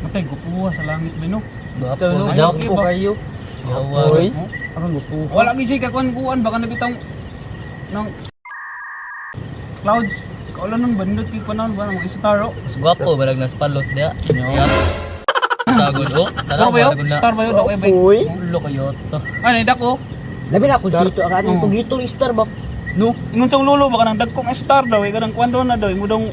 Matay gupuha sa langit ba no? Daw po kayo. Oy. Parang gupuha. Wala gyud siya kakuan baka nabitaw ng clouds. Kaulan nung bandot yung panahon ba ng mga istaro. Mas gwapo balag nas palos dia. Tagod oh. Star ba yun? Star ba yun? Okay ba? Uy. Ulo kayo to. Ano yung dako? Labi na ako dito ang ating pugitong star ba? No? Ingon sa lolo baka nang dagkong star daw. Ika nang kwando na daw. Imudong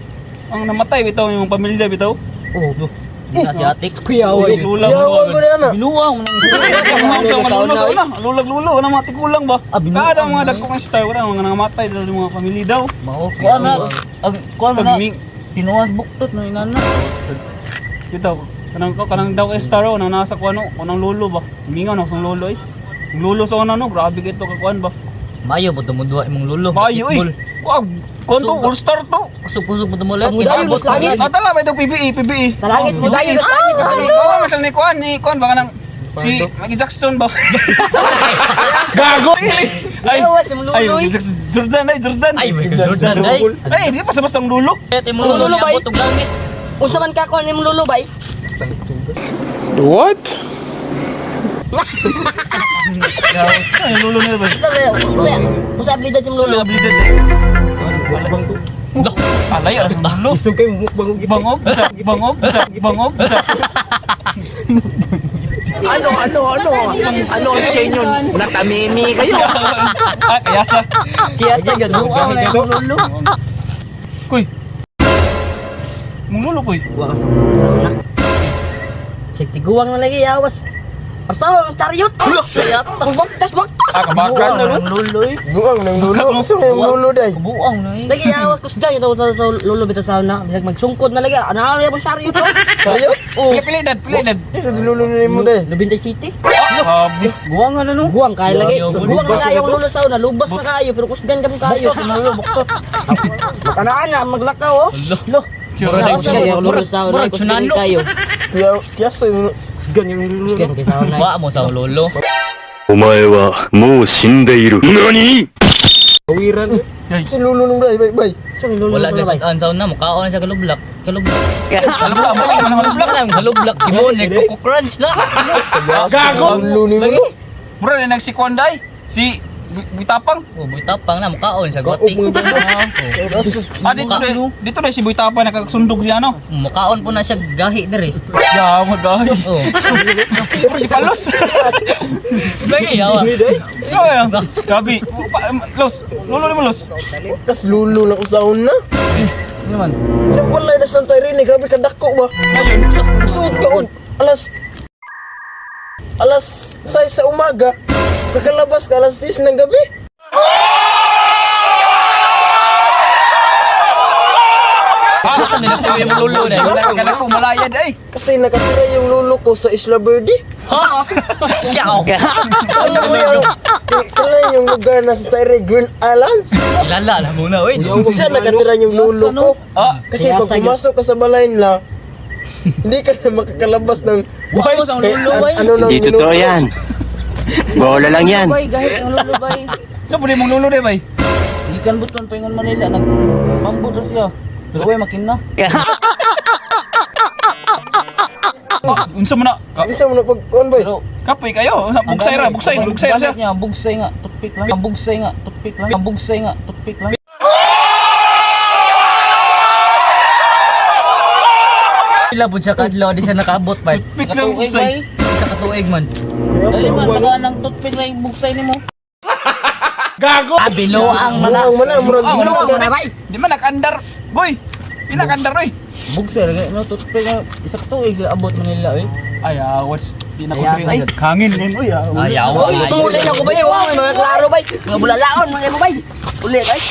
ang namatay bitaw yung pamilya bitaw. Oh. Di na si atik. Kuyawan. Lulang Kuyawan ko na na. Binuang mo nang lulo sa una. Lulag-lulo. Ano mga tikulang ba? binuang Kada mga na dagkong star. Wala mga namatay daw yung mga pamilya daw. Mao kuan na. Kuan na. Pagming. Tinuwas buktot no inana. Dito. Kanang daw star o. Nang nasa kuano. Kanang lolo ba? Mingaw na sa lolo eh. Lulo sa una no. Grabe kito kakuan ba? Mayo po tumuduwa imong lulo. Bayo eh. Wow. Konto all star to. Kusog-kusog po tumulat. Dayon mo sa langit. Tala ba itong PBE? Sa langit mo dayon sa langit. Oo, masal ni Kuan baka nang si Maggie Jackson ba? Gago! Ay, Ayawas yung luloy. Jordan. Ay, may Jordan ay. Ay, di pa sa bastang lulo. Imong lulo niya butog langit. Unsa man ka ko ni lulo bay? What? Ay, lulo na ba? Unsa bida yung lulo? Dok, alay ang lulo. Gusto kay mukbang Bangob. Ano ang sa inyo? Natamimi kayo. Ah, kaya sa. Kiyasa gano na yung lulo. Kuy. Mong lulo kuy. Wa ka sa. Tiguang na lagi yawas. Pasaw ang chariot. Sayat. Baktas. Ah, kabakan na no. Luloy. Buang ng lulo. Gusto mo yung lulo day. Buang na eh. Lagi yawas kusda ito sa lulo bitaw sa na. Bisag magsungkod na lagi. Ano ya mo chariot? Kayo? Pilidad. Ito lulo na mo day. Lubintay City. Habi. Buang na no. Guwang kaya lagi. Yes. Guwang na kayo ang lulo sa una. Lubas na kayo pero kusgan kamo kayo. Makanaan na maglakaw oh. Sure Murag na. kusgan yung lulo sa una. Kusgan kayo. Kiyasa yung Kusgan kayo sa una. Wa mo sa lulo. お前はもう死んでいる。何 si lulo nung day. Bay. Saan lulo Wala na na bay? sa ansaw na mukhaon na siya kalublak. Kalublak. Alam mo Kalublak lang, kalublak. Kimon ni Coco Crunch na. Gago. Lulo ni mo. Bro, na nagsikwanday. Si Buitapang. Oh, boy tapang na mukhaon siya goting. Ah, dito na si Buitapang nakasundog siya ano. Mukhaon po na siya gahi diri. Ya, magay. Oh. Si Palos. Lagi yawa. Yo, gabi. Los. Lolo ni mo los. Kas lulo na usaon na. Naman. Wala na santay rin. Grabe ka dako ba? Suot ka on. Alas 6 sa umaga. Kakalabas ka alas 10 ng gabi. Ah, sa nila yung lulo na. Kala ko malayad ay. Kasi nakatira yung lulo ko sa Isla Verde. Siyaw. Alam mo yung lugar na sa Styre Green Islands? Lala na muna oy. Siya nakatira yung lulo ko. Ah, Kasi pag pumasok ka sa balay nila, hindi ka na makakalabas ng buhay sa lulo ay. ano nang Hindi totoo yan. Bola lang yan. Bay, gahit ang lulo bay. So pwede mong lulo de bay. Ikan buton paingon Manila nag mambot na siya. Pero way makin na. Unsa mo na? Bisa mo na pag-on ba? Pero Kapoy kayo. Bugsay ra siya. niya bugsay nga toothpick lang. Bugsay nga toothpick lang. Ila po siya kadlaw di siya nakaabot pa. Pick lang bugsay. Sa katuig man. Dali man, tagaan ng toothpick lang yung bugsay nimo. Gago. Bilo ang Mana murag Ano ginawa. ba? Di man nakandar. Boy. Pinakandar oy. Bugsay lang no toothpick lang isa katuig abot man nila eh. Ay, awas. Di na ko Ayan, ay. Hangin din oy. Ayaw. Oy, tumuli ako bay. Wow, mga klaro bay. Mga bulalaon mga mo bay. Ulit bay.